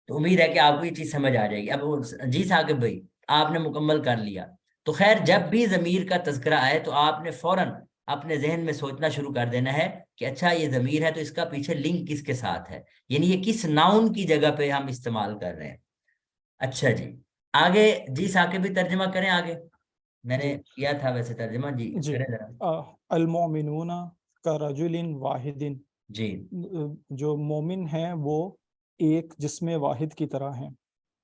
تو امید ہے کہ آپ کو یہ چیز سمجھ آ جائے گی. اب جی ثاقب بھائی آپ نے مکمل کر لیا. تو خیر جب بھی ضمیر کا تذکرہ آئے تو آپ نے فوراً اپنے ذہن میں سوچنا شروع کر دینا ہے کہ اچھا یہ ضمیر ہے تو اس کا پیچھے لنک کس کے ساتھ ہے، یعنی یہ کس ناؤن کی جگہ پہ ہم استعمال کر رہے ہیں. اچھا جی آگے جی ثاقب بھی ترجمہ کریں آگے. میں نے جی کیا تھا ویسے ترجمہ، جی جی کریں ذرا. المؤمنون کا رجل واحد، جی جو مومن ہیں وہ ایک جسم واحد کی طرح ہیں.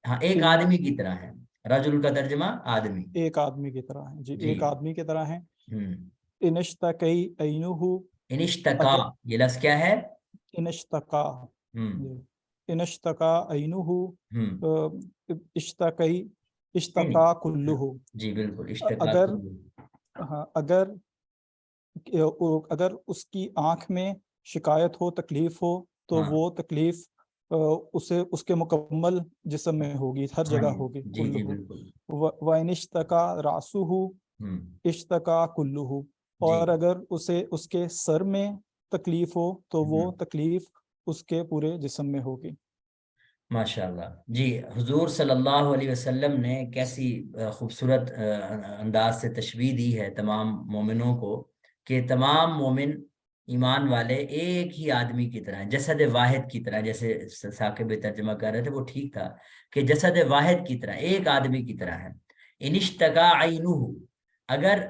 ہاں ایک ان آدمی کی طرح ہے. رجل کا ترجمہ آدمی. ایک آدمی کی طرح ہیں، جی جی ایک آدمی کی طرح ہیں. ہوں. انشتقی عینہ، انشتقا اگر یہ لفظ کیا ہے؟ انشتقا، ہوں جی انشتقا عینہ، ہوں. اشتقی نہیں اشتقا نہیں، کلہ. جی بالکل اشتقا اگر کلو. ہاں اگر اس کی آنکھ میں شکایت ہو، تکلیف ہو، تو ہاں وہ تکلیف اس کے مکمل جسم میں ہوگی، ہر ہاں جگہ جی ہوگی. جی جی کلہ بالکل. وَإِنِ اشْتَكَى رَأْسُهُ ہوں اشتکا کلہ. جی اور اگر اسے اس کے سر میں تکلیف ہو تو وہ ہوں تکلیف اس کے پورے جسم میں ہوگی. ماشاء اللہ. جی حضور صلی اللہ علیہ وسلم نے کیسی خوبصورت انداز سے تشبیہ دی ہے تمام مومنوں کو کہ تمام مومن ایمان والے ایک ہی آدمی کی طرح ہیں، جسد واحد کی طرح. جیسے ثاقب ترجمہ کر رہے تھے وہ ٹھیک تھا کہ جسد واحد کی طرح، ایک آدمی کی طرح ہے. انشتقا عینہ، اگر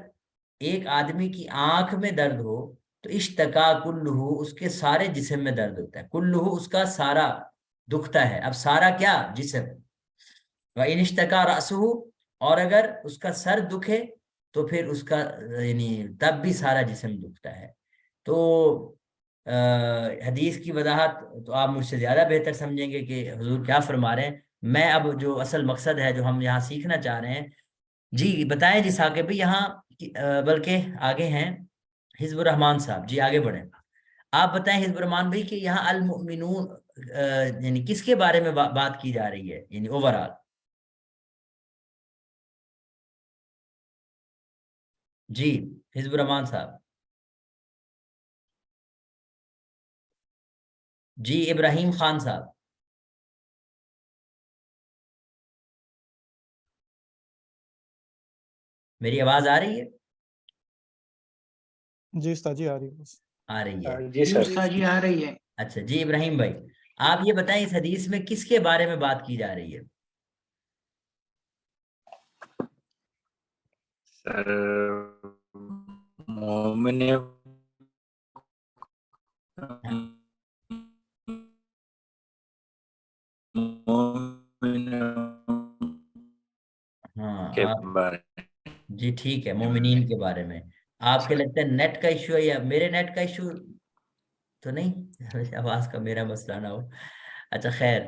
ایک آدمی کی آنکھ میں درد ہو تو اشتقا کلہ، اس کے سارے جسم میں درد ہوتا ہے. کلہ اس کا سارا دکھتا ہے. اب سارا کیا؟ جسم. وَإِنِ اشْتَكَى رَأْسُهُ، اور اگر اس کا سر دکھے تو پھر اس کا یعنی تب بھی سارا جسم دکھتا ہے. تو حدیث کی وضاحت تو آپ مجھ سے زیادہ بہتر سمجھیں گے کہ حضور کیا فرما رہے ہیں. میں اب جو اصل مقصد ہے جو ہم یہاں سیکھنا چاہ رہے ہیں، جی بتائیں جی ثاقب بھی. یہاں بلکہ آگے ہیں حزب الرحمان صاحب، جی آگے بڑھیں. آپ بتائیں حزب الرحمان بھائی کہ یہاں المؤمنون یعنی کس کے بارے میں بات کی جا رہی ہے، یعنی اوور آل. جی حزب الرحمان صاحب. جی ابراہیم خان صاحب. میری آواز آ رہی ہے؟ جی استاد جی آ رہی ہے. آ رہی ہے. جی استاد جی آ رہی ہے. اچھا جی ابراہیم بھائی آپ یہ بتائیں اس حدیث میں کس کے بارے میں بات کی جا رہی ہے؟ سر مومن کے ہاں بارے. جی ٹھیک ہے، مومنین کے بارے میں. آپ کے لگتا ہے نیٹ کا ایشو ہے یا میرے نیٹ کا ایشو تو نہیں؟ آواز کا میرا مسئلہ نہ ہو. اچھا خیر.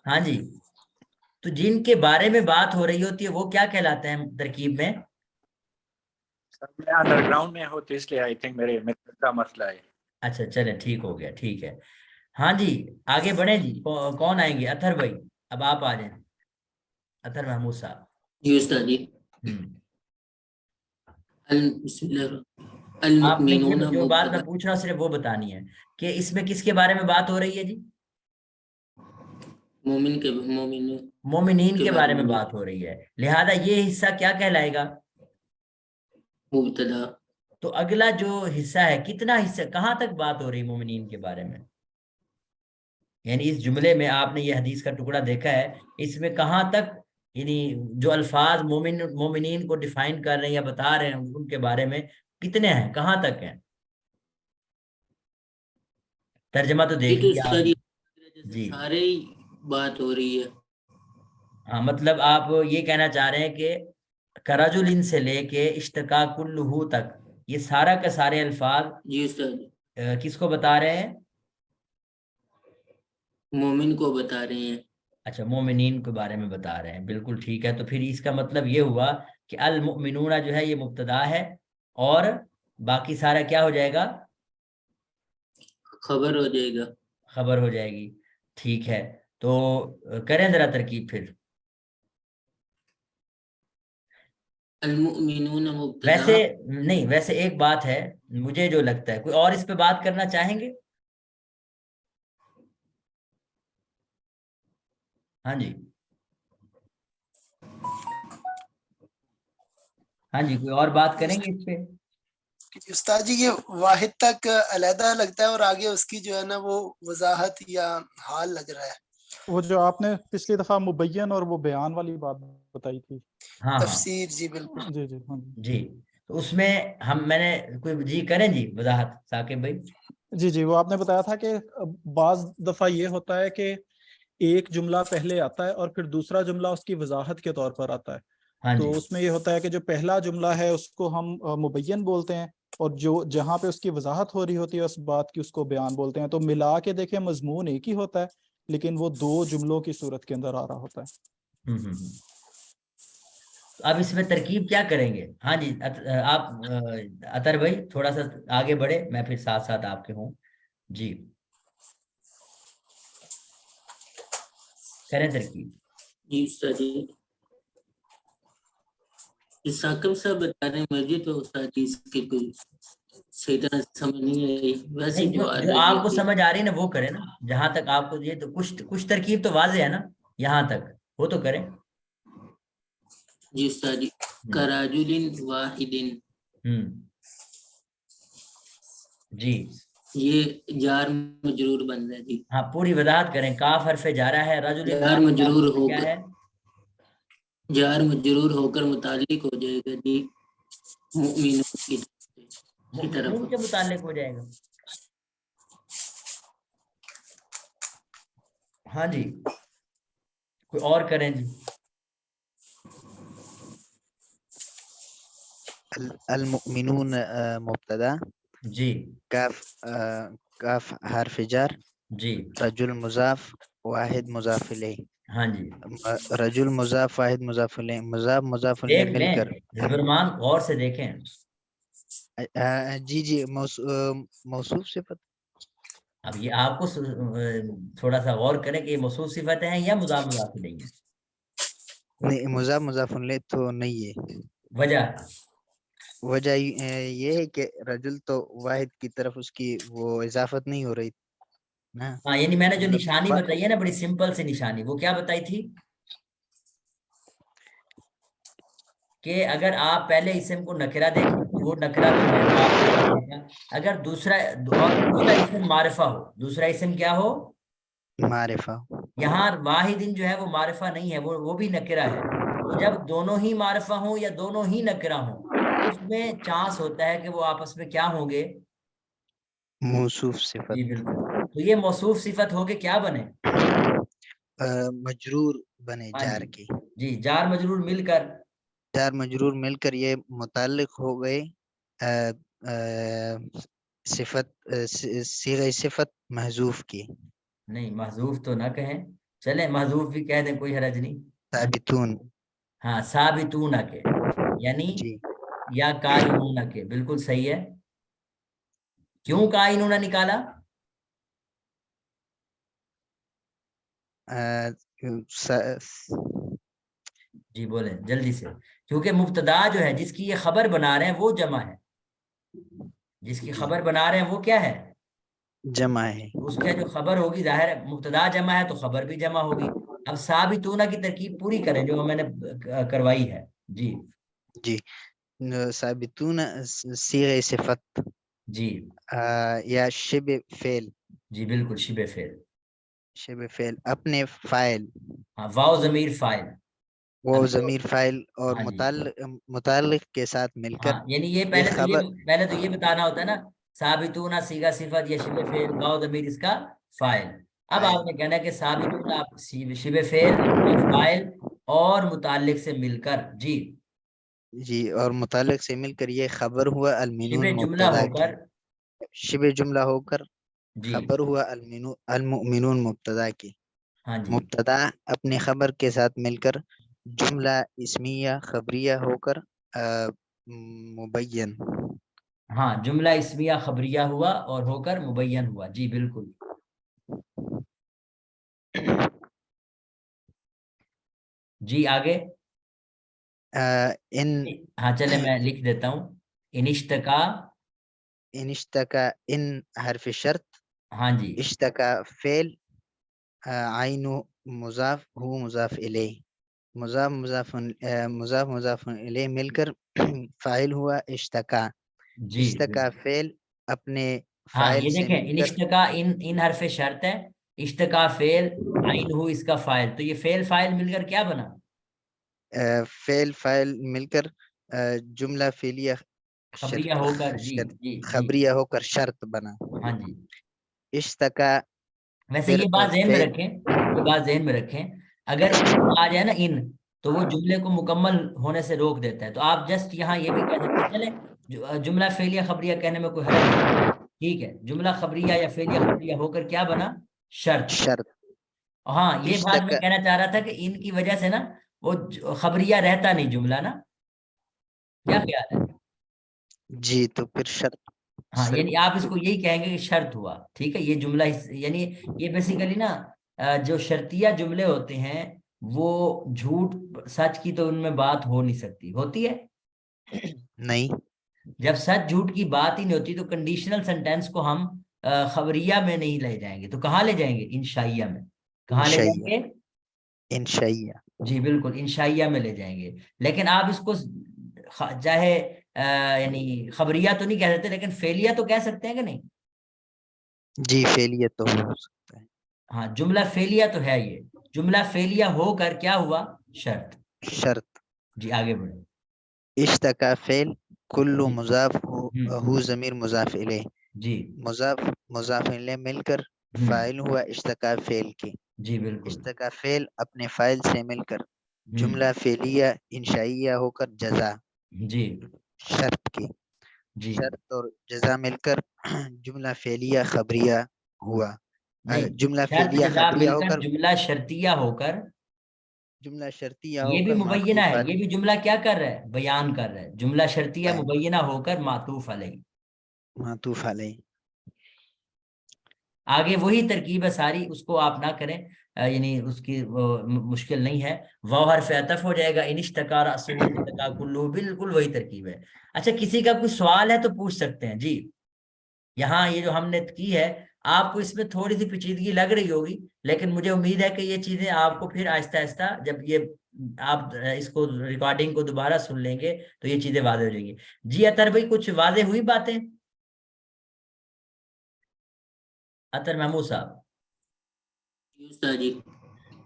ہاں جی تو جن کے بارے میں بات ہو رہی ہوتی ہے وہ کیا کہلاتے ہیں ترکیب میں؟ سر میں انڈر گراؤنڈ میں ہوتے اس لیے آئی تھنک میرے کا مسئلہ ہے. اچھا چلیں ٹھیک ہو گیا، ٹھیک ہے. ہاں جی آگے بڑھیں جی. کون آئیں گے؟ اطہر بھائی اب آپ آ جائیں. اطہر محمود صاحب. جی استاد جی. بسم اللہ آپ نے المؤمنون جو بات میں مبتدا، پوچھ رہا ہوں صرف وہ بتانی ہے کہ اس میں کس کے بارے میں بات ہو رہی ہے جی؟ مومنین کے بارے میں بات ہو رہی ہے، لہذا یہ حصہ کیا کہلائے گا؟ مبتدا. تو اگلا جو حصہ ہے کتنا حصہ، کہاں تک بات ہو رہی ہے مومنین کے بارے میں؟ یعنی اس جملے میں آپ نے یہ حدیث کا ٹکڑا دیکھا ہے، اس میں کہاں تک یعنی جو الفاظ مومنین کو ڈیفائن کر رہے ہیں یا بتا رہے ہیں ان کے بارے میں کتنے ہیں، کہاں تک ہیں؟ ترجمہ تو دیکھ یہ تو لیا آپ استاد نے. جی جی سارے ہی بات ہو رہی ہے. ہاں مطلب آپ یہ کہنا چاہ رہے ہیں کہ کرجلن سے لے کے اشتقا کلہ تک یہ سارا کے سارے الفاظ جی استاد کس کو بتا رہے ہیں؟ مومن کو بتا رہے ہیں. اچھا مومنین کے بارے میں بتا رہے ہیں، بالکل ٹھیک ہے. تو پھر اس کا مطلب یہ ہوا کہ المؤمنون جو ہے یہ مبتدا ہے اور باقی سارا کیا ہو جائے گا؟ خبر ہو جائے گا. خبر ہو جائے گی. ٹھیک ہے تو کریں ذرا ترکیب پھر. المؤمنون مبتدا. ویسے نہیں، ویسے ایک بات ہے مجھے جو لگتا ہے، کوئی اور اس پہ بات کرنا چاہیں گے؟ ہاں جی ہاں جی، کوئی اور بات کریں گے اس پہ؟ استاد جی یہ واحد تک علیحدہ لگتا ہے اور آگے اس کی جو ہے نا وہ وضاحت یا حال لگ رہا ہے. وہ جو آپ نے پچھلی دفعہ مبین اور وہ بیان والی بات بتائی تھی. ہاں ہاں تفسیر جی بالکل. جی جی ہاں جی. جی، تو اس میں میں نے کوئی جی کریں جی وضاحت ثاقب بھائی. جی جی وہ آپ نے بتایا تھا کہ بعض دفعہ یہ ہوتا ہے کہ ایک جملہ پہلے آتا ہے اور پھر دوسرا جملہ اس کی وضاحت کے طور پر آتا ہے. ہاں تو جی اس میں یہ ہوتا ہے کہ جو پہلا جملہ ہے اس کو ہم مبین بولتے ہیں، اور جو جہاں پہ اس کی وضاحت ہو رہی ہوتی ہے اس بات کی اس کو بیان بولتے ہیں. تو ملا کے دیکھیں مضمون ایک ہی ہوتا ہے لیکن وہ دو جملوں کی صورت کے اندر آ رہا ہوتا ہے. اب اس میں ترکیب کیا کریں گے؟ ہاں جی آپ اطہر بھائی تھوڑا سا آگے بڑھے، میں پھر ساتھ ساتھ آپ کے ہوں. جی کریں ترکیب. جی استاد جی ثاقب صاحب بتا رہے ہیں، مجھے تو استاد جی اس کی کوئی صحیح طرح سمجھ نہیں آئی. ویسے نہیں، جو جو آپ کو سمجھ آ رہی نا وہ کریں نا. جہاں تک آپ کو یہ تو کچھ ترکیب تو واضح ہے نا یہاں تک، وہ تو کریں. جی استاد جی کراجل واحد، جی یہ جار مجرور بن رہا ہے جی. ہاں پوری وضاحت کریں. کاف حرف جارہ ہے، رجل جار مجرور ہو کیا کر ہے؟ جار مجرور ہو کر متعلق ہو جائے گا جی مؤمنون کی طرف. مؤمنون کے متعلق ہو جائے گا. ہاں جی کوئی اور کریں جی. المؤمنون مبتدا، جی کاف حرف جار، جی رجل مضاف، واحد مضاف الیہ. ہاں جی رجل مضاف، واحد مضاف الیہ، مضاف الیہ دیکھ مل لیں کر. حضرمان، غور سے دیکھیں. جی جی موصوف صفت. اب یہ آپ کو تھوڑا سا غور کریں کہ یہ موصوف صفت ہیں یا مضاف مضاف الیہ ہیں. نہیں، مضاف الیہ تو نہیں ہے. وجہ وجہ یہ ہے کہ رجل تو واحد کی طرف اس کی وہ اضافت نہیں ہو رہی نا. ہاں، یعنی میں نے جو مطلب نشانی بتائی ہے نا بڑی سمپل سی نشانی، وہ کیا بتائی تھی کہ اگر آپ پہلے اسم کو نکرہ دیکھیں تو وہ نکرہ تو ہے، وہ آپ کو پتہ ہے. اگر دوسرا اسم معرفہ ہو، دوسرا اسم کیا ہو؟ معرفہ. یہاں واحدن جو ہے وہ معرفہ نہیں ہے، وہ بھی نکرہ ہے. تو جب دونوں ہی معرفہ ہوں یا دونوں ہی نکرہ ہوں، اس میں چانس ہوتا ہے کہ وہ آپس میں کیا ہوں گے؟ موصوف جی صفت. بالکل. تو یہ موصوف صفت ہو کے کیا بنے؟ مجرور بنے ہاں جار جی کی. جی جار مجرور مل کر جار مجرور مل کر یہ متعلق ہو گئے صفت صیغہ صفت محذوف کی. نہیں، محذوف تو نہ کہیں، چلیں محذوف بھی کہہ دیں، کوئی حرج نہیں. ثابتون. ہاں ثابتون کے، یعنی جی یا کائنون کے، بالکل صحیح ہے. کیوں کائنون نکالا؟ جی بولیں جلدی سے. کیونکہ مبتدا جو ہے جس کی یہ خبر بنا رہے ہیں وہ جمع ہے، جس کی خبر بنا رہے ہیں وہ کیا ہے؟ جمع ہے. اس کا جو خبر ہوگی ظاہر ہے مبتدا جمع ہے تو خبر بھی جمع ہوگی. اب ثابتون کی ترکیب پوری کریں جو میں نے کروائی ہے. جی جی ثابتون صیغہ صفت جی یا شبہ فعل. جی بالکل شبہ فعل. شبہ فعل اپنے فاعل، ہاں واو ضمیر فاعل. وہ ضمیر فاعل اور ہاں جی متعلق کے ساتھ مل کر ہاں، یعنی یہ یہ پہلے خبر. تو یہ بتانا ہوتا ہے نا ثابتون صیغہ صفت یا شبہ فعل، واو ضمیر اس کا فاعل. اب آپ نے کہنا ہے کہ ثابتون آپ شبہ فعل یا فاعل اور متعلق سے مل کر. جی جی اور متعلق سے مل کر یہ خبر ہوا المنون شبہ جملہ مبتدا ہو کی. کر. شبہ جملہ ہو کر جی خبر ہوا المؤمنون مبتدا کی. ہاں جی مبتدا اپنے خبر کے ساتھ مل کر جملہ اسمیہ خبریہ ہو کر مبین. ہاں جملہ اسمیہ خبریہ ہوا اور ہو کر مبین ہوا. جی بالکل. جی آگے. ان ہاں چلے میں لکھ دیتا ہوں. انشتکا. اشتکا ان حرف شرط، ہاں جی اشتکا فعل، عین مضاف ہو مضاف الیہ، مضاف مضاف الیہ مل کر فاعل ہوا اشتکا، جی اشتکا فعل اپنے ہاں فاعل یہ سے دیکھیں، مل ان کر اشتقا ان حرف شرط ہے، اشتقا فعل، عین ہو اس کا فاعل، تو یہ فعل فاعل مل کر کیا بنا؟ فعل فاعل مل کر جملہ فعلیہ خبریہ ہو کر، جی شرط جی جی، خبریہ ہو کر شرط بنا. ہاں جی. اشتکا ویسے پھر یہ بات ذہن میں فعل رکھیں، یہ بات ذہن میں رکھیں، اگر ان آ جائے نا ان، تو وہ جملے کو مکمل ہونے سے روک دیتا ہے. تو آپ جسٹ یہاں یہ بھی کہہ سکتے ہیں، چلے جملہ فعلیہ خبریہ کہنے میں کوئی حرج نہیں، ٹھیک ہے، جملہ خبریہ یا فعلیہ خبریہ ہو کر کیا بنا؟ شرط. شرط. ہاں یہ بات میں اشتکا کہنا چاہ رہا تھا کہ ان کی وجہ سے نا وہ خبریہ رہتا نہیں جملہ نا، کیا خیال ہے؟ جی تو پھر شرط. ہاں صرف یعنی آپ اس کو یہی کہیں گے کہ شرط ہوا، ٹھیک ہے. یہ جملہ یعنی یہ بیسیکلی نا جو شرطیہ جملے ہوتے ہیں وہ جھوٹ سچ کی تو ان میں بات ہو نہیں سکتی، ہوتی ہے؟ نہیں. جب سچ جھوٹ کی بات ہی نہیں ہوتی تو کنڈیشنل سینٹینس کو ہم خبریہ میں نہیں لے جائیں گے، تو کہاں لے جائیں گے؟ انشائیہ میں. کہاں لے جائیں انشائیہ. گے؟ انشائیہ. جی بالکل انشائیہ میں لے جائیں گے. لیکن آپ اس کو چاہے یعنی خبریہ تو نہیں کہہ سکتے، لیکن فعلیہ تو کہہ سکتے ہیں کہ نہیں؟ جی فعلیہ تو ہو سکتا ہے. ہاں جملہ فعلیہ تو ہے، یہ جملہ فعلیہ ہو کر کیا ہوا؟ شرط. شرط. جی آگے بڑھیں. اشتکا فعل کل جی مضاف ہوں، ہو ضمیر مضاف الیہ، جی مضاف الیہ مل کر ہوں، فاعل ہوا اشتکا فعل کے. جی بالکل. اشتکا فعل اپنے فاعل سے مل کر ہوں، جملہ فعلیہ انشائیہ ہو کر جزا جی شرط کی. جی شرط اور جزا مل کر جملہ فعلیہ خبریہ ہوا. نہیں، جملہ شرط فعلیہ جزا خبریہ مل ہو کر کر جملہ شرطیہ ہو کر، جملہ شرطیہ ہو یہ بھی کر مبینہ معطوف ہے، یہ علیہ. بھی جملہ کیا کر رہا ہے؟ بیان کر رہا ہے. جملہ شرطیہ بیان مبینہ ہو کر معطوف علیہ. معطوف علیہ. آگے وہی ترکیب ہے ساری، اس کو آپ نہ کریں، یعنی اس کی مشکل نہیں ہے. واو حرف عطف ہو جائے گا، انشتکا رأسہ اشتکا کلہ، بالکل وہی ترکیب ہے. اچھا کسی کا کوئی سوال ہے تو پوچھ سکتے ہیں جی. یہاں یہ جو ہم نے کی ہے، آپ کو اس میں تھوڑی سی پیچیدگی لگ رہی ہوگی، لیکن مجھے امید ہے کہ یہ چیزیں آپ کو پھر آہستہ آہستہ جب یہ آپ اس کو ریکارڈنگ کو دوبارہ سن لیں گے تو یہ چیزیں واضح ہو جائیں گی. جی اطہر بھائی کچھ واضح ہوئی باتیں؟ اطہر محمود صاحب، جی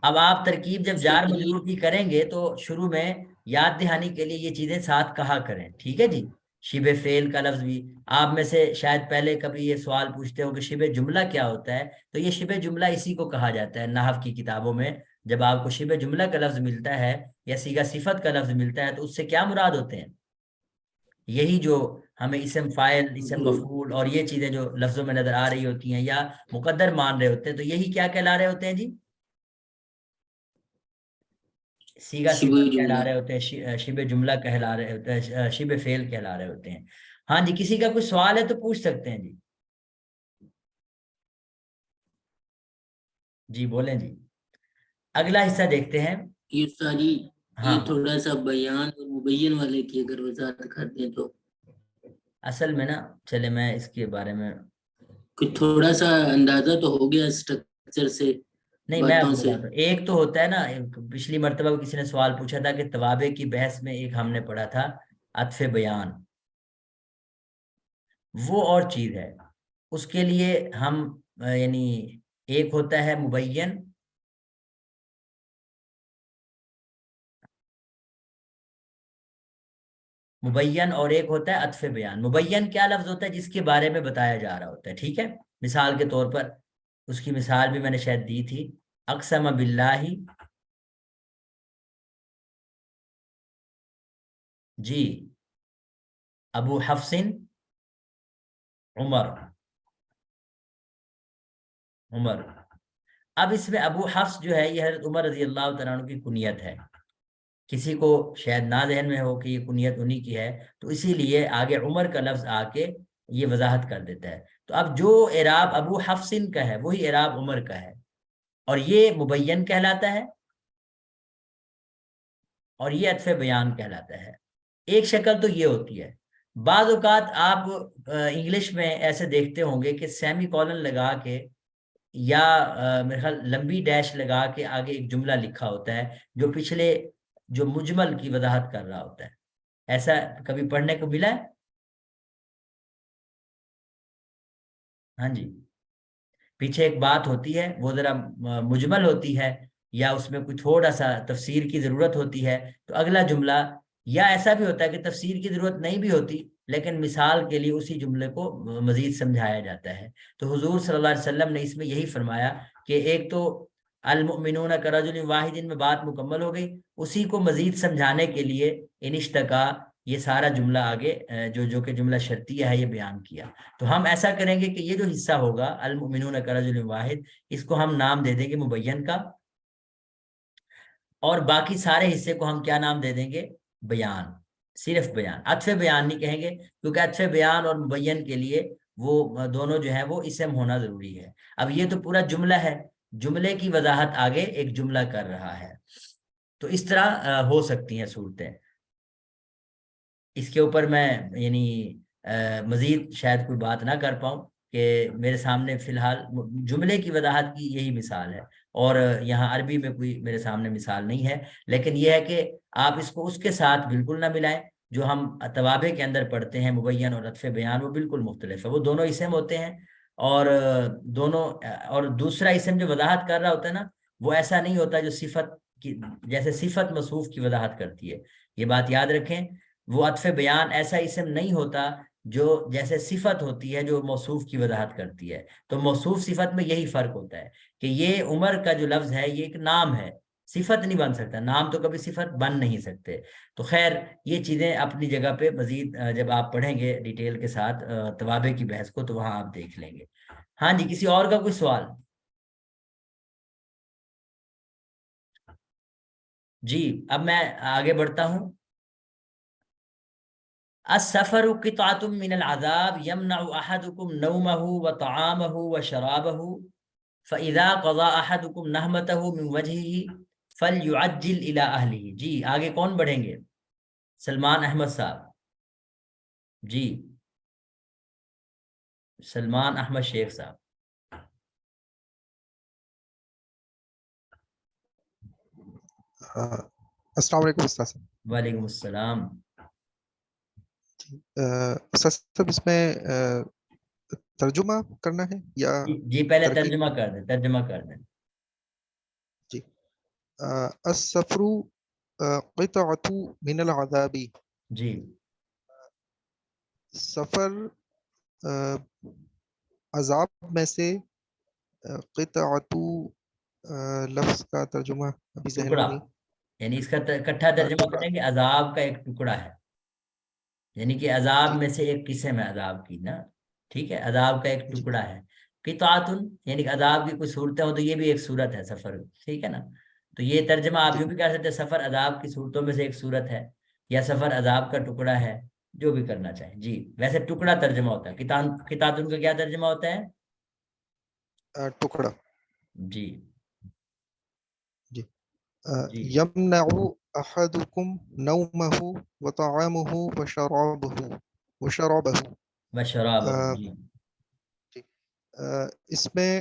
اب آپ ترکیب جب جار مجرور کی کریں گے تو شروع میں یاد دہانی کے لیے یہ چیزیں ساتھ کہا کریں، ٹھیک ہے جی. شبہ فعل کا لفظ بھی آپ میں سے شاید پہلے کبھی یہ سوال پوچھتے ہو کہ شبہ جملہ کیا ہوتا ہے، تو یہ شبہ جملہ اسی کو کہا جاتا ہے نحو کی کتابوں میں. جب آپ کو شبہ جملہ کا لفظ ملتا ہے یا صیغہ صفت کا لفظ ملتا ہے تو اس سے کیا مراد ہوتے ہیں؟ یہی جو ہمیں اسم فاعل، اسم مفعول اور یہ چیزیں جو لفظوں میں نظر آ رہی ہوتی ہیں یا مقدر مان رہے ہوتے ہیں، تو یہی کیا کہلا رہے ہوتے ہیں جی؟ صیغہ شبہ صفت جملہ. کہلا رہے ہوتے ہیں، شبہ جملہ کہلا رہے ہوتے ہیں، شبہ فعل کہلا رہے ہوتے ہیں. ہاں جی کسی کا کوئی سوال ہے تو پوچھ سکتے ہیں جی. جی بولیں جی. اگلا حصہ دیکھتے ہیں. یہ استاد جی ہاں یہ تھوڑا سا بیان اور مبین والے کی اگر وضاحت کر دیں تو. اصل میں نا چلے میں اس کے بارے میں کچھ تھوڑا سا اندازہ تو ہو گیا اسٹرکچر سے، نہیں، میں باتوں آپ سے. بتاتا ہوں. ایک تو ہوتا ہے نا، پچھلی مرتبہ کسی نے سوال پوچھا تھا کہ توابع کی بحث میں ایک ہم نے پڑھا تھا عطف بیان، وہ اور چیز ہے. اس کے لیے ہم یعنی ایک ہوتا ہے مبین، مبین اور ایک ہوتا ہے عطف بیان. مبین کیا لفظ ہوتا ہے؟ جس کے بارے میں بتایا جا رہا ہوتا ہے، ٹھیک ہے. مثال کے طور پر اس کی مثال بھی میں نے شاید دی تھی، اقسم باللہ جی ابو حفص عمر. اب اس میں ابو حفص جو ہے یہ حضرت عمر رضی اللہ تعالیٰ عنہ کی کنیت ہے. کسی کو شاید نہ ذہن میں ہو کہ یہ کنیت انہی کی ہے، تو اسی لیے آگے عمر کا لفظ آ کے یہ وضاحت کر دیتا ہے. تو اب جو اعراب ابو حفص کا ہے وہی اعراب عمر کا ہے، اور یہ مبین کہلاتا ہے اور یہ عطف بیان کہلاتا ہے. ایک شکل تو یہ ہوتی ہے. بعض اوقات آپ انگلش میں ایسے دیکھتے ہوں گے کہ سیمی کولن لگا کے یا میرے خیال لمبی ڈیش لگا کے آگے ایک جملہ لکھا ہوتا ہے جو پچھلے جو مجمل کی وضاحت کر رہا ہوتا ہے. ایسا کبھی پڑھنے کو ملا ہے؟ ہاں جی، پیچھے ایک بات ہوتی ہے وہ ذرا مجمل ہوتی ہے یا اس میں کوئی تھوڑا سا تفسیر کی ضرورت ہوتی ہے، تو اگلا جملہ، یا ایسا بھی ہوتا ہے کہ تفسیر کی ضرورت نہیں بھی ہوتی لیکن مثال کے لیے اسی جملے کو مزید سمجھایا جاتا ہے. تو حضور صلی اللہ علیہ وسلم نے اس میں یہی فرمایا کہ ایک تو المؤمنون کرجل واحد میں بات مکمل ہو گئی، اسی کو مزید سمجھانے کے لیے انشتقا یہ سارا جملہ آگے جو کہ جملہ شرطیہ ہے یہ بیان کیا. تو ہم ایسا کریں گے کہ یہ جو حصہ ہوگا المؤمنون کرجل واحد، اس کو ہم نام دے دیں گے مبین کا، اور باقی سارے حصے کو ہم کیا نام دے دیں گے؟ بیان، صرف بیان. عطف بیان نہیں کہیں گے کیونکہ عطف بیان اور مبین کے لیے وہ دونوں جو ہیں وہ اسم ہونا ضروری ہے. اب یہ تو پورا جملہ ہے، جملے کی وضاحت آگے ایک جملہ کر رہا ہے. تو اس طرح ہو سکتی ہیں صورتیں. اس کے اوپر میں یعنی مزید شاید کوئی بات نہ کر پاؤں کہ میرے سامنے فی الحال جملے کی وضاحت کی یہی مثال ہے، اور یہاں عربی میں کوئی میرے سامنے مثال نہیں ہے. لیکن یہ ہے کہ آپ اس کو اس کے ساتھ بالکل نہ ملائیں جو ہم توابع کے اندر پڑھتے ہیں. مبین اور عطف بیان وہ بالکل مختلف ہے، وہ دونوں اسم ہوتے ہیں، اور دونوں، اور دوسرا اسم جو وضاحت کر رہا ہوتا ہے نا، وہ ایسا نہیں ہوتا جو صفت کی، جیسے صفت موصوف کی وضاحت کرتی ہے. یہ بات یاد رکھیں، وہ عطف بیان ایسا اسم نہیں ہوتا جو جیسے صفت ہوتی ہے جو موصوف کی وضاحت کرتی ہے. تو موصوف صفت میں یہی فرق ہوتا ہے کہ یہ عمر کا جو لفظ ہے یہ ایک نام ہے، صفت نہیں بن سکتا، نام تو کبھی صفت بن نہیں سکتے. تو خیر یہ چیزیں اپنی جگہ پہ مزید جب آپ پڑھیں گے ڈیٹیل کے ساتھ توابع کی بحث کو تو وہاں آپ دیکھ لیں گے. ہاں جی، کسی اور کا کوئی سوال؟ جی اب میں آگے بڑھتا ہوں. السفر قطعة من العذاب يمنع أحدكم نومه وطعامه وشرابه فإذا قضى أحدكم نهمته من وجهه فليعجل إلى أهله. جی آگے کون بڑھیں گے؟ سلمان احمد صاحب. جی سلمان احمد شیخ صاحب. السلام علیکم استاد صاحب. وعلیکم السلام. استاد صاحب اس میں ترجمہ کرنا ہے یا جی پہلے ترکیب؟ ترجمہ کر دیں، ترجمہ کر دیں. جی السفر قطعۃ من العذاب. جی سفر عذاب میں سے. قطعۃ لفظ کا ترجمہ ابھی ذہن میں ٹکڑا، نہیں. یعنی اس کا اکٹھا ترجمہ ٹکڑا. کریں گے عذاب کا ایک ٹکڑا ہے، یعنی کہ عذاب جی میں سے ایک قسم ہے عذاب کی نا. ٹھیک ہے، عذاب کا ایک جی ٹکڑا ہے. قطعاتن یعنی کہ عذاب کی کوئی صورتیں ہو تو یہ بھی ایک صورت ہے سفر. ٹھیک ہے نا، تو یہ ترجمہ آپ جی یوں بھی کر سکتے ہیں سفر عذاب کی صورتوں میں سے ایک صورت ہے، یا سفر عذاب کا ٹکڑا ہے، جو بھی کرنا چاہیں. جی ویسے ٹکڑا ترجمہ ہوتا ہے. قطعاتن کا کیا ترجمہ ہوتا ہے؟ ٹکڑا. جی جی جی یمنع احدکم نومه وطعامه وشرابه. بشراب. جی اس میں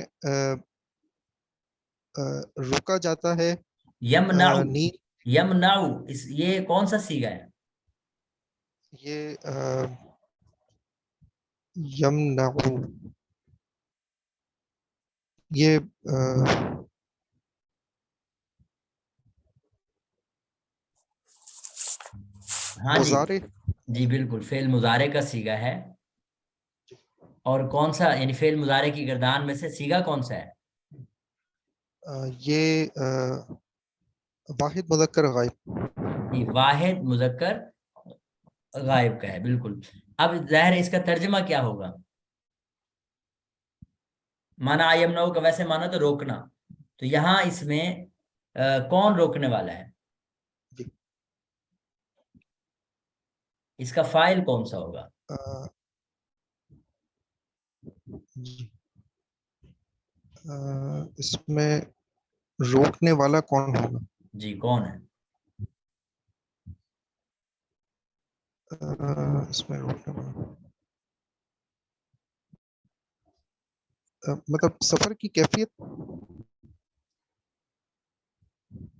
روکا جاتا ہے یمنع، نیند. یمنع یہ کون سا صیغہ ہے؟ یہ یمنع یہ ہاں جی مضارع. جی بالکل فعل مضارع کا صیغہ ہے. اور کون سا یعنی فعل مضارع کی گردان میں سے صیغہ کون سا ہے؟ یہ واحد مذکر غائب. جی واحد مذکر غائب کا ہے بالکل. اب ظاہر ہے اس کا ترجمہ کیا ہوگا؟ مانا یمنعو کا ویسے مانا تو روکنا، تو یہاں اس میں کون روکنے والا ہے؟ جی اس کا فاعل کون سا ہوگا؟ جی اس میں روکنے والا کون ہوگا؟ جی کون ہے؟ اس میں روکنے والا مطلب سفر کی کیفیت.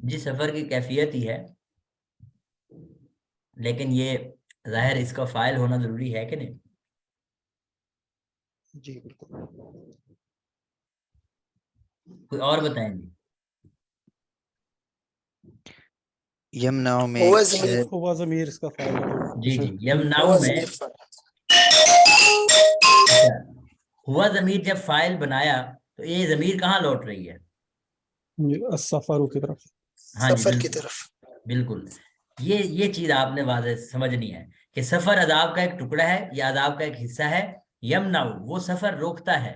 جی سفر کی کیفیت ہی ہے، لیکن یہ ظاہر اس کا فاعل ہونا ضروری ہے کہ نہیں؟ جی بالکل. کوئی اور بتائیں گے؟ یمناؤ میں هو ضمیر ہوا ضمیر اس کا فائل ہے جی جی یمنعو هو میں ضمیر فاعل. اچھا، ہوا ضمیر جب فاعل بنایا تو یہ ضمیر کہاں لوٹ رہی ہے؟ السفر کی طرف. ہاں جی سفر کی بالکل طرف. بالکل. یہ چیز آپ نے واضح سمجھنی ہے کہ سفر عذاب کا ایک ٹکڑا ہے یا عذاب کا ایک حصہ ہے. یمنعو وہ سفر روکتا ہے.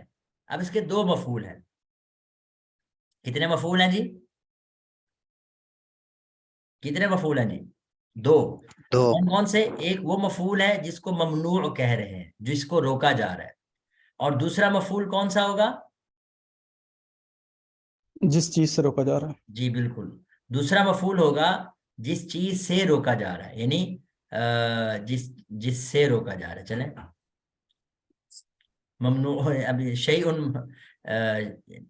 اب اس کے دو مفعول ہیں. کتنے مفعول ہیں جی؟ کتنے مفعول ہیں جی؟ دو. دو. کون کون سے؟ ایک وہ مفعول ہے جس کو ممنوع کہہ رہے ہیں، جس کو روکا جا رہا ہے، اور دوسرا مفعول کون سا ہوگا؟ جس چیز سے روکا جا رہا ہے. جی بالکل. دوسرا مفعول ہوگا جس چیز سے روکا جا رہا ہے، یعنی جس سے روکا جا رہا ہے. چلیں ممنوع، ابھی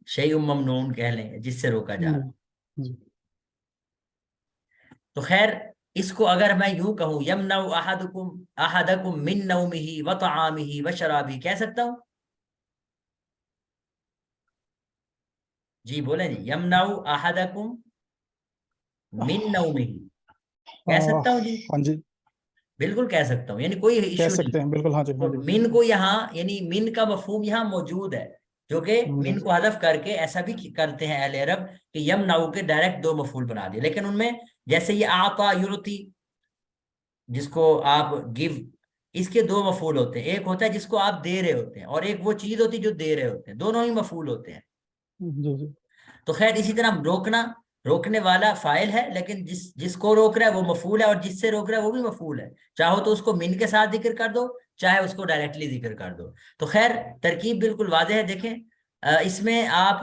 شیء ممنوع کہہ لیں، جس سے روکا جا رہا ہے. جی. تو خیر اس کو اگر میں یوں کہوں یمنع احدکم من نومہ وطعامہ وشرابہ، کہہ سکتا ہوں؟ جی بولیں جی. یمنع احدکم من نومہ، کہہ سکتا ہوں جی؟ ہاں جی بالکل کہہ سکتا ہوں، یعنی کوئی کہہ ایشو نہیں. سکتے ہیں بالکل. ہاں جی ہاں تو جی. من کو یہاں، یعنی من کا مفہوم یہاں موجود ہے، جو کہ من کو حذف کر کے ایسا بھی کرتے ہیں اہل عرب کہ یمنعو کے ڈائریکٹ دو مفعول بنا دیے. لیکن ان میں جیسے یہ اعطا یعطی، جس کو آپ گیو، اس کے دو مفعول ہوتے ہیں. ایک ہوتا ہے جس کو آپ دے رہے ہوتے ہیں، اور ایک وہ چیز ہوتی ہے جو دے رہے ہوتے ہیں. دونوں ہی مفعول ہوتے ہیں. جی جی. تو خیر اسی طرح روکنا، روکنے والا فاعل ہے، لیکن جس کو روک رہا ہے وہ مفعول ہے، اور جس سے روک رہا ہے وہ بھی مفعول ہے. چاہو تو اس کو من کے ساتھ ذکر کر دو، چاہے اس کو ڈائریکٹلی ذکر کر دو. تو خیر ترکیب بالکل واضح ہے. دیکھیں اس میں آپ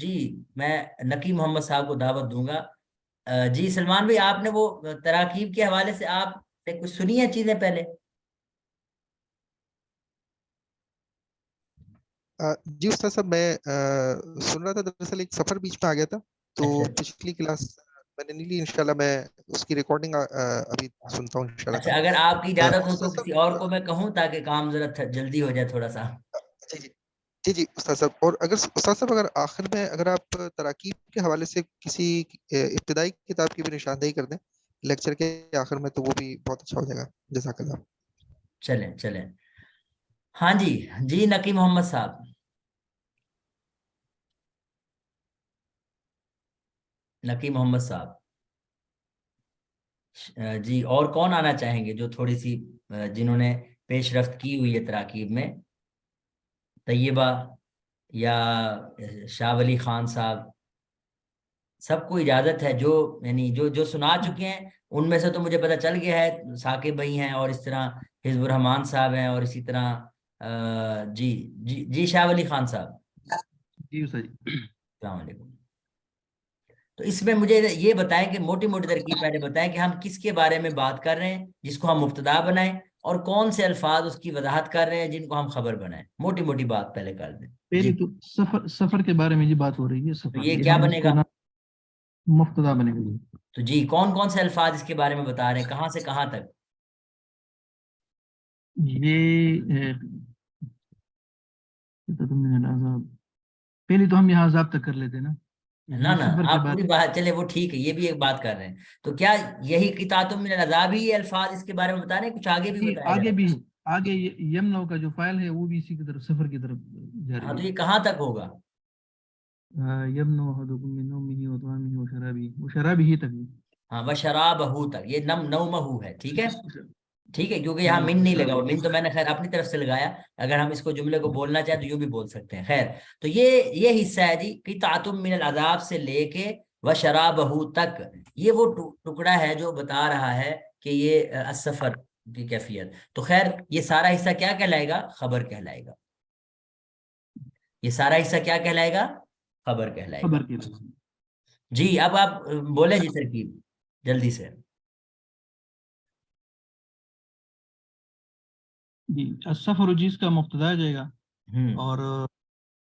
جی میں نقی محمد صاحب کو دعوت دوں گا. جی سلمان بھائی، آپ نے وہ تراکیب کے حوالے سے آپ نے کچھ سنی ہیں چیزیں پہلے؟ جی استاد صاحب میں سن رہا تھا، دراصل ایک سفر بیچ میں آ گیا تھا تو اچھا پچھلی کلاس میں نے نہیں لی. انشاءاللہ میں اس کی ریکارڈنگ ابھی سنتا ہوں انشاءاللہ اچھا، تعالی. اگر آپ کی اجازت ہو تو استاد کسی اور صاحب کو میں کہوں تاکہ کام ذرا جلدی ہو جائے تھوڑا سا. جی جی جی جی استاد صاحب. اور اگر استاد صاحب اگر آخر میں اگر آپ تراکیب کے حوالے سے کسی ابتدائی کتاب کی بھی نشاندہی کر دیں لیکچر کے آخر میں تو وہ بھی بہت اچھا ہو جائے گا. جزاک اللہ. چلیں. ہاں جی جی نقی محمد صاحب. نقی محمد صاحب جی. اور کون آنا چاہیں گے جو تھوڑی سی جنہوں نے پیش رفت کی ہوئی ہے تراکیب میں؟ طیبہ یا شاہ ولی خان صاحب، سب کو اجازت ہے. جو یعنی جو سنا چکے ہیں ان میں سے تو مجھے پتہ چل گیا ہے، ثاقب بھائی ہیں، اور اس طرح حزب الرحمان صاحب ہیں، اور اسی طرح جی شاہ ولی خان صاحب. جی سر. السلام علیکم. تو اس میں مجھے یہ بتائیں کہ موٹی موٹی ترکیب پہلے بتائیں کہ ہم کس کے بارے میں بات کر رہے ہیں جس کو ہم مبتدا بنائیں، اور کون سے الفاظ اس کی وضاحت کر رہے ہیں جن کو ہم خبر بنائیں. موٹی موٹی بات پہلے کر دیں. پہلی جی تو سفر کے بارے میں جی بات ہو رہی ہے. تو سفر یہ یہ کیا ہم اس بنے کو گا؟ نا مبتدا بنے گا. تو جی کون کون سے الفاظ اس کے بارے میں بتا رہے ہیں، کہاں سے کہاں تک؟ یہ پہلی تو ہم یہاں عذاب تک کر لیتے ہیں نا. نہ آپ پوری بات چلے وہ ٹھیک ہے، یہ بھی ایک بات کر رہے ہیں. تو کیا یہی قطعۃ من العذاب ہی الفاظ اس کے بارے میں بتا رہے ہیں؟ کچھ آگے بھی بتایا آگے جائے؟ بھی آگے یمنو کا جو فائل ہے وہ بھی اسی کی طرف سفر کی طرف جا ہاں تو رہی یہ کہاں تک ہوگا؟ ہے. یمنو احدکم من نومہ وطعامہ وشرابہ تک. ہاں وشرابہ تک، یہ نومہ ہے. ٹھیک ہے ٹھیک ہے، کیونکہ یہاں من نہیں لگا ہوا. من تو میں نے خیر اپنی طرف سے لگایا، اگر ہم اس کو جملے کو بولنا چاہیں تو یوں بھی بول سکتے ہیں. خیر تو یہ حصہ ہے جی قطعۃ من العذاب سے لے کے وشرابہ تک. یہ وہ ٹکڑا ہے جو بتا رہا ہے کہ یہ السفر کی کیفیت. تو خیر یہ سارا حصہ کیا کہلائے گا؟ خبر کہلائے گا. یہ سارا حصہ کیا کہلائے گا؟ خبر کہلائے گا. جی اب آپ بولیں جی ترکیب جلدی سے. جی السفر جس کا مبتدا جائے گا، اور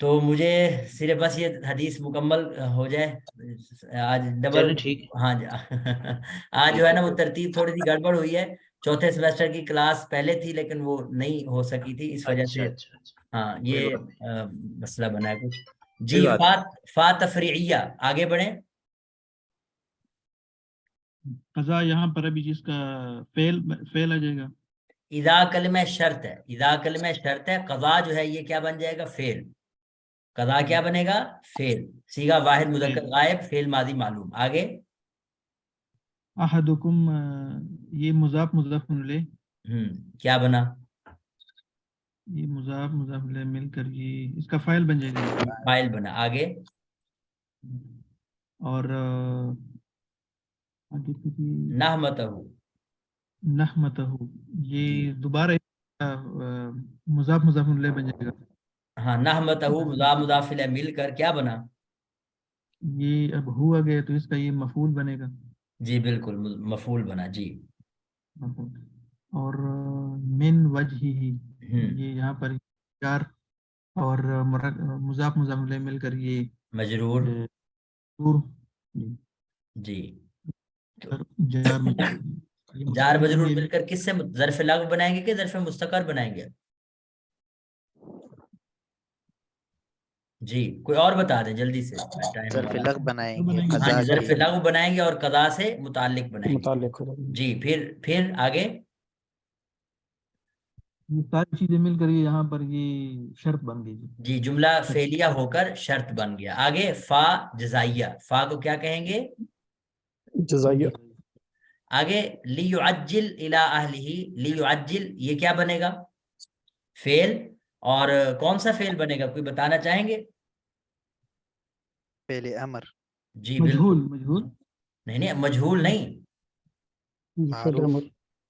تو مجھے صرف بس یہ حدیث مکمل ہو جائے آج ڈبل. چلیں ٹھیک ہے. ہاں جی آج جو ہے نا وہ ترتیب تھوڑی سی گڑبڑ ہوئی ہے. چوتھے سیمسٹر کی کلاس پہلے تھی لیکن وہ نہیں ہو سکی تھی اس وجہ سے. اچھا ہاں کوئی یہ بات نہیں. مسئلہ بنا ہے کچھ. کوئی جی بات فا تفریعیہ آگے بڑھیں. قضا یہاں پر ابھی جس کا فعل آ جائے گا. اذا کلمہ شرط ہے, اذا کلمہ شرط ہے, قضا جو ہے یہ کیا بن جائے گا, فعل. قضا کیا بنے گا, فعل. صیغہ واحد مذکر غائب, فعل ماضی معلوم. آگے احدکم یہ مضاف مضاف الیہ, کیا بنا, یہ مضاف مضاف الیہ مل کر یہ اس کا فاعل بن جائے گا. فاعل بنا. آگے اور آگے نحمتہ, نحمتہ یہ دوبارہ مضاف مضاف الیہ بن جائے گا. ہاں نحمتہ مضاف مضاف الیہ مل کر کیا بنا, یہ اب ہوا گیا تو اس کا یہ مفعول بنے گا. جی بالکل مفعول بنا. جی اور من وجہ ہی یہ یہاں پر جار اور مضاف مضاف الیہ مل کر یہ مجرور. جی جار جار مجرور مل کر کس سے ظرف لغو بنائیں گے کہ ظرف مستقر بنائیں گے؟ جی کوئی اور بتا دیں جلدی سے. ظرف لغ بنائیں گے ہاں قضا جی ظرف کے. لغو بنائیں گے اور قضا سے متعلق بنائیں گے. متعلق ہوگا. جی پھر آگے یہ ساری چیزیں مل کر یہ یہاں پر یہ شرط بن گئی. جی جملہ فعلیہ ہو کر شرط بن گیا. آگے فا جزائیہ, فا کو کیا کہیں گے, جزائیہ. آگے لیعجل الی اہلہ, لیعجل یہ کیا بنے گا, فعل. اور کون سا فعل بنے گا, کوئی بتانا چاہیں گے؟ فعل امر. جی مجہول بالکل. مجہول نہیں مجہول نہیں, فعل امر.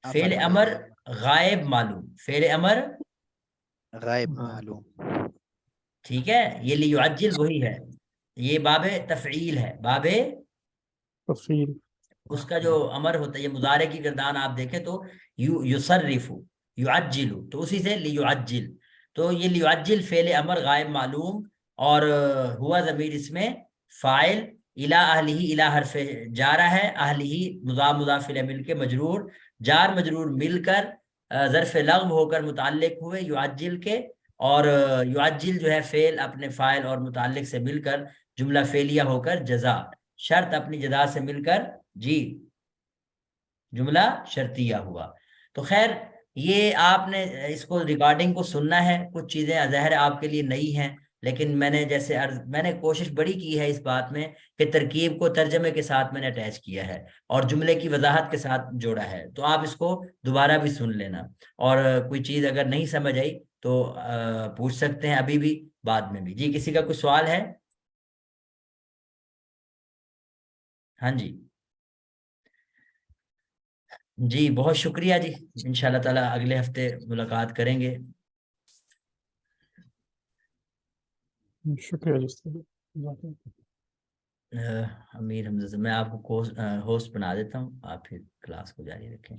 فعل امر غائب معلوم, فعل امر غائب معلوم. ٹھیک ہے. یہ لیعجل وہی ہے, یہ باب تفعیل ہے, باب تفصیل. اس کا جو امر ہوتا ہے, یہ مضارع کی گردان آپ دیکھیں تو یصرف یعجل, تو اسی سے لیعجل. تو یہ لیعجل فعل امر غائب معلوم, اور ہوا ضمیر اس میں فاعل, الی اہلہ الی حرف جارہ ہے, اہلہ مضاف مضاف الیہ مل کے مجرور, جار مجرور مل کر ظرف لغو ہو کر متعلق ہوئے یعجل کے, اور یعجل جو ہے فعل اپنے فاعل اور متعلق سے مل کر جملہ فعلیہ ہو کر جزا, شرط اپنی جزا سے مل کر جی جملہ شرطیہ ہوا. تو خیر یہ آپ نے اس کو ریکارڈنگ کو سننا ہے, کچھ چیزیں ظاہر آپ کے لیے نئی ہیں, لیکن میں نے جیسے میں نے کوشش بڑی کی ہے اس بات میں کہ ترکیب کو ترجمے کے ساتھ میں نے اٹیچ کیا ہے اور جملے کی وضاحت کے ساتھ جوڑا ہے. تو آپ اس کو دوبارہ بھی سن لینا, اور کوئی چیز اگر نہیں سمجھ آئی تو پوچھ سکتے ہیں ابھی بھی, بعد میں بھی. جی کسی کا کوئی سوال ہے؟ ہاں جی جی بہت شکریہ جی, انشاءاللہ تعالی اگلے ہفتے ملاقات کریں گے. شکریہ جی. امیر حمزہ, میں آپ کو ہوسٹ بنا دیتا ہوں, آپ پھر کلاس کو جاری رکھیں.